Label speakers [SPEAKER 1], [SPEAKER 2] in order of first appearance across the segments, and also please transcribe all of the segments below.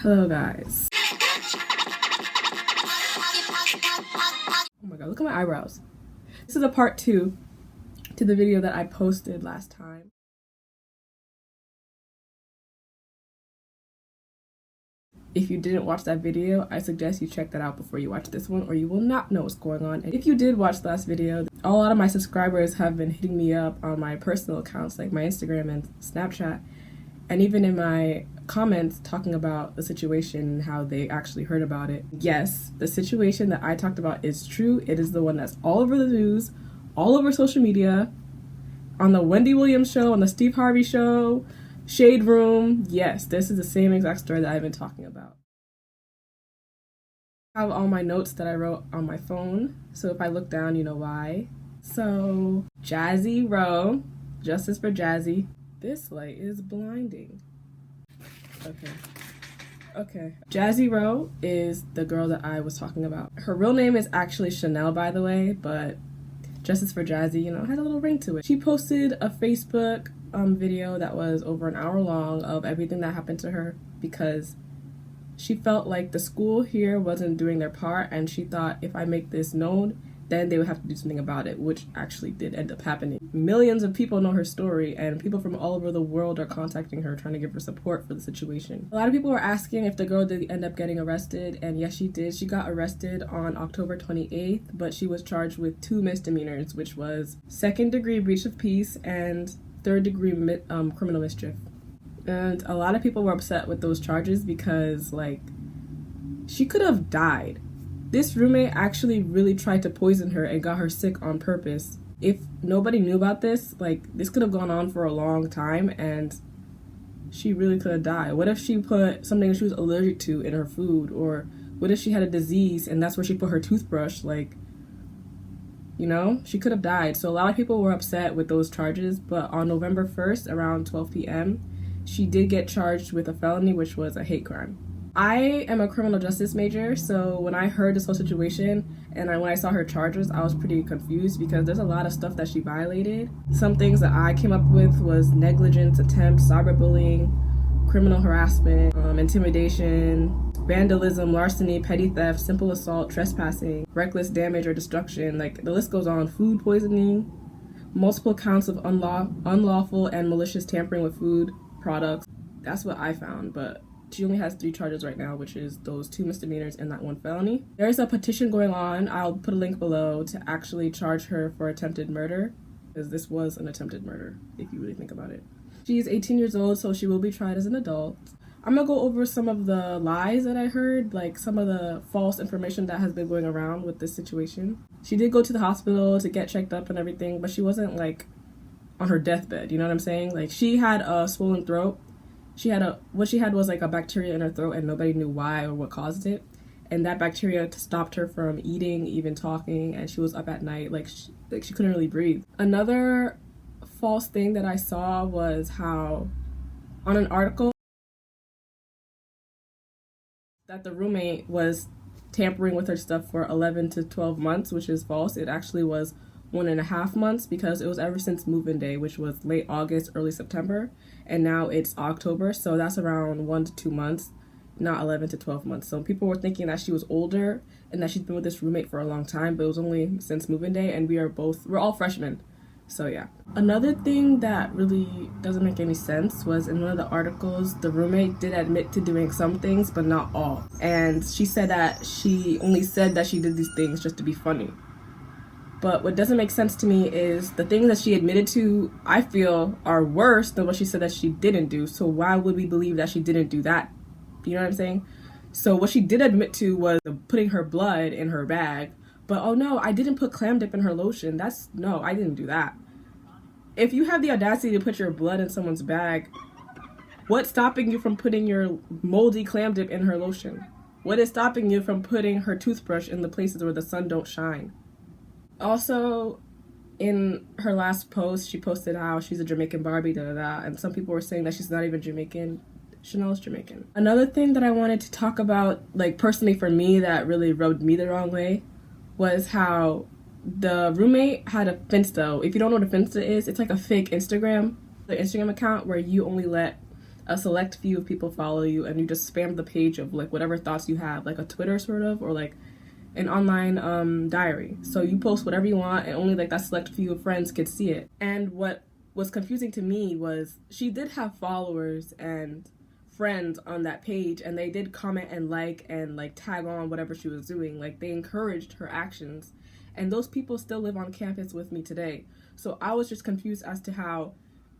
[SPEAKER 1] Hello guys. Oh my god, look at my eyebrows. This is a part 2 to the video that I posted last time. If you didn't watch that video, I suggest you check that out before you watch this one, or you will not know what's going on. And if you did watch the last video, a lot of my subscribers have been hitting me up on my personal accounts like my Instagram and Snapchat, and even in my comments talking about the situation and how they actually heard about it. Yes, the situation that I talked about is true. It is the one that's all over the news, all over social media, on the Wendy Williams show, on the Steve Harvey show, Shade Room. Yes, this is the same exact story that I've been talking about. I have all my notes that I wrote on my phone, so if I look down, you know why. So, Jazzy Rowe, justice for Jazzy. This light is blinding. Okay. Jazzy Rowe is the girl that I was talking about. Her real name is actually Chanel, by the way, but justice for Jazzy, you know, had a little ring to it. She posted a Facebook video that was over an hour long of everything that happened to her because she felt like the school here wasn't doing their part, and she thought if I make this known, then they would have to do something about it, which actually did end up happening. Millions of people know her story, and people from all over the world are contacting her, trying to give her support for the situation. A lot of people were asking if the girl did end up getting arrested, and yes, she did. She got arrested on October 28th, but she was charged with 2 misdemeanors, which was 2nd-degree breach of peace and 3rd-degree criminal mischief. And a lot of people were upset with those charges because, like, she could have died. This roommate actually really tried to poison her and got her sick on purpose. If nobody knew about this, like, this could have gone on for a long time and she really could have died. What if she put something she was allergic to in her food? Or what if she had a disease and that's where she put her toothbrush? Like, you know, she could have died. So a lot of people were upset with those charges, but on November 1st, around 12 p.m., she did get charged with a felony, which was a hate crime. I am a criminal justice major, so when I heard this whole situation and when I saw her charges, I was pretty confused because there's a lot of stuff that she violated. Some things that I came up with was negligence, attempt, cyberbullying, criminal harassment, intimidation, vandalism, larceny, petty theft, simple assault, trespassing, reckless damage or destruction. Like, the list goes on. Food poisoning, multiple counts of unlawful and malicious tampering with food products. That's what I found, but she only has 3 charges right now, which is those 2 misdemeanors and that 1 felony. There's a petition going on. I'll put a link below to actually charge her for attempted murder, because this was an attempted murder, if you really think about it. She's 18 years old, so she will be tried as an adult. I'm gonna go over some of the lies that I heard, like some of the false information that has been going around with this situation. She did go to the hospital to get checked up and everything, but she wasn't, like, on her deathbed, you know what I'm saying? Like, she had a swollen throat. What she had was like a bacteria in her throat, and nobody knew why or what caused it. And that bacteria stopped her from eating, even talking, and she was up at night, like she couldn't really breathe. Another false thing that I saw was how on an article that the roommate was tampering with her stuff for 11 to 12 months, which is false. It actually was 1.5 months because it was ever since move-in day, which was late August, early September, and now it's October, so that's around 1 to 2 months, not 11 to 12 months. So people were thinking that she was older and that she's been with this roommate for a long time, but it was only since move-in day, and we're all freshmen. So yeah. Another thing that really doesn't make any sense was in one of the articles, the roommate did admit to doing some things, but not all. And she said that she only said that she did these things just to be funny. But what doesn't make sense to me is the things that she admitted to, I feel, are worse than what she said that she didn't do. So why would we believe that she didn't do that? You know what I'm saying? So what she did admit to was putting her blood in her bag. But oh no, I didn't put clam dip in her lotion. No, I didn't do that. If you have the audacity to put your blood in someone's bag, what's stopping you from putting your moldy clam dip in her lotion? What is stopping you from putting her toothbrush in the places where the sun don't shine? Also, in her last post, she posted how she's a Jamaican Barbie, and some people were saying that she's not even Jamaican. Chanel's Jamaican. Another thing that I wanted to talk about, like, personally for me, that really rubbed me the wrong way, was how the roommate had a Finsta. If you don't know what a Finsta is, it's like a fake Instagram account where you only let a select few of people follow you and you just spam the page of like whatever thoughts you have, like a Twitter sort of, or like an online diary. So you post whatever you want and only like that select few of friends could see it. And what was confusing to me was she did have followers and friends on that page, and they did comment and like tag on whatever she was doing. Like, they encouraged her actions, and those people still live on campus with me today. So I was just confused as to how,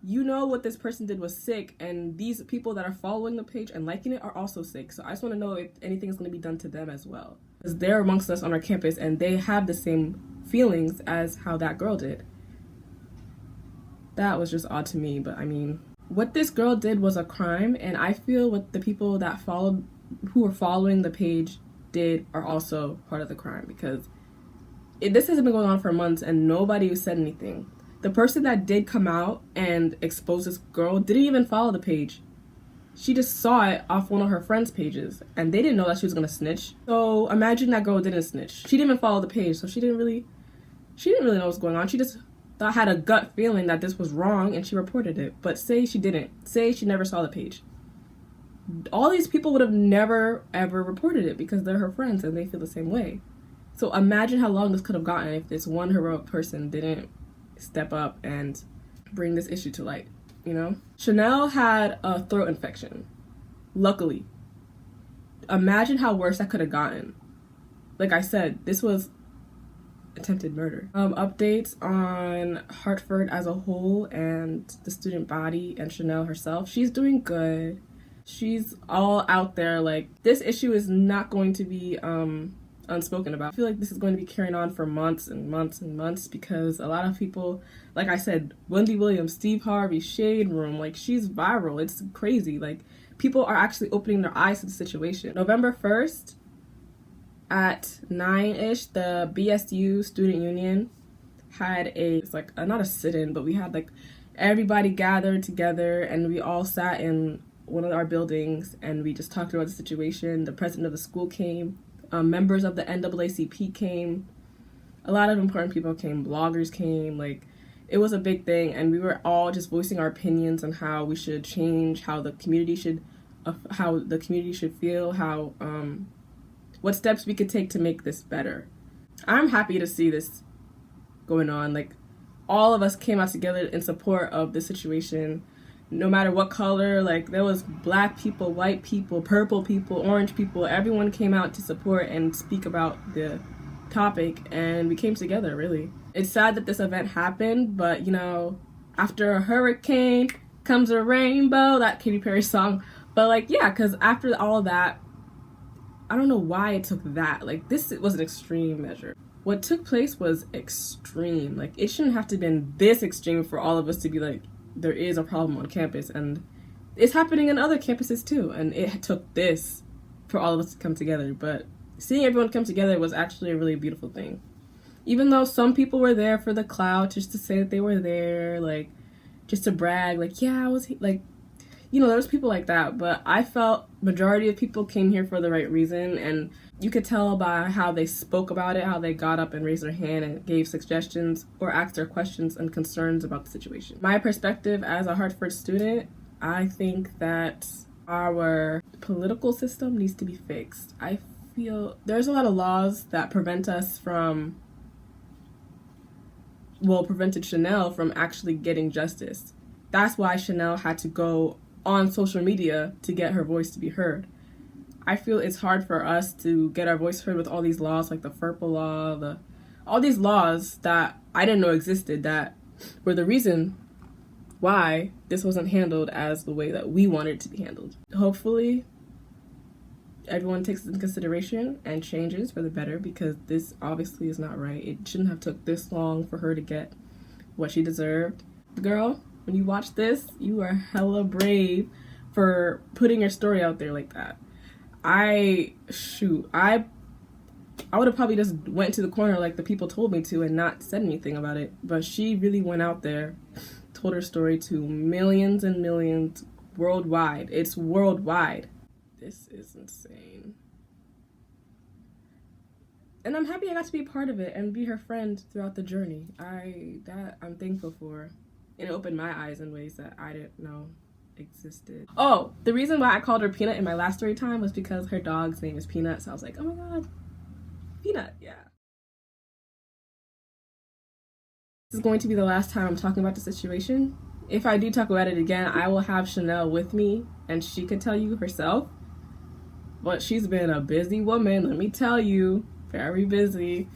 [SPEAKER 1] you know, what this person did was sick, and these people that are following the page and liking it are also sick. So I just want to know if anything is going to be done to them as well, because they're amongst us on our campus and they have the same feelings as how that girl did. That was just odd to me. But I mean, what this girl did was a crime, and I feel what the people that who were following the page did are also part of the crime, because this has been going on for months and nobody said anything. The person that did come out and expose this girl didn't even follow the page. She just saw it off one of her friends' pages, and they didn't know that she was gonna snitch. So imagine that girl didn't snitch. She didn't even follow the page, so she didn't really know what's going on. She just had a gut feeling that this was wrong and she reported it. But say she didn't. Say she never saw the page. All these people would have never ever reported it because they're her friends and they feel the same way. So imagine how long this could have gotten if this one heroic person didn't step up and bring this issue to light, you know? Chanel had a throat infection, luckily. Imagine how worse that could have gotten. Like I said, this was attempted murder. Updates on Hartford as a whole and the student body and Chanel herself. She's doing good. She's all out there. Like, this issue is not going to be unspoken about. I feel like this is going to be carrying on for months and months and months, because a lot of people, like I said, Wendy Williams, Steve Harvey, Shade Room, like, she's viral. It's crazy. Like, people are actually opening their eyes to the situation. November 1st at 9-ish, the BSU student union had not a sit-in, but we had like everybody gathered together and we all sat in one of our buildings and we just talked about the situation. The president of the school came, members of the NAACP came, a lot of important people came, bloggers came. Like, it was a big thing, and we were all just voicing our opinions on how we should change, how the community should feel, how what steps we could take to make this better. I'm happy to see this going on. Like, all of us came out together in support of the situation, no matter what color. Like, there was black people, white people, purple people, orange people. Everyone came out to support and speak about the topic, and we came together, really. It's sad that this event happened, but, you know, after a hurricane comes a rainbow, that Katy Perry song. But, like, yeah, because after all of that, I don't know why it took that. Like, this was an extreme measure. What took place was extreme. Like, it shouldn't have to have been this extreme for all of us to be like, there is a problem on campus, and it's happening in other campuses too. And it took this for all of us to come together. But seeing everyone come together was actually a really beautiful thing. Even though some people were there for the clout, just to say that they were there, like, just to brag, like, yeah, I was, like, you know, there was people like that, but I felt majority of people came here for the right reason, and you could tell by how they spoke about it, how they got up and raised their hand and gave suggestions or asked their questions and concerns about the situation. My perspective as a Hartford student, I think that our political system needs to be fixed. I feel there's a lot of laws that prevented Chanel from actually getting justice. That's why Chanel had to go on social media to get her voice to be heard. I feel it's hard for us to get our voice heard with all these laws, like the FERPA law, all these laws that I didn't know existed, that were the reason why this wasn't handled as the way that we wanted it to be handled. Hopefully, everyone takes this into consideration and changes for the better, because this obviously is not right. It shouldn't have took this long for her to get what she deserved. Girl, when you watch this, you are hella brave for putting your story out there like that. I would have probably just went to the corner like the people told me to and not said anything about it. But she really went out there, told her story to millions and millions worldwide. It's worldwide. This is insane. And I'm happy I got to be a part of it and be her friend throughout the journey. I'm thankful for. And it opened my eyes in ways that I didn't know existed. Oh, the reason why I called her Peanut in my last story time was because her dog's name is Peanut, so I was like, oh my god, Peanut, yeah. This is going to be the last time I'm talking about the situation. If I do talk about it again, I will have Chanel with me and she could tell you herself. But she's been a busy woman, let me tell you, very busy.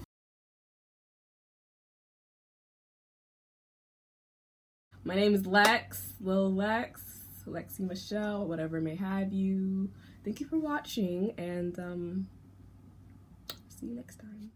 [SPEAKER 1] My name is Lex, Lil Lex, alexiaxoxmichelle, whatever may have you. Thank you for watching, and see you next time.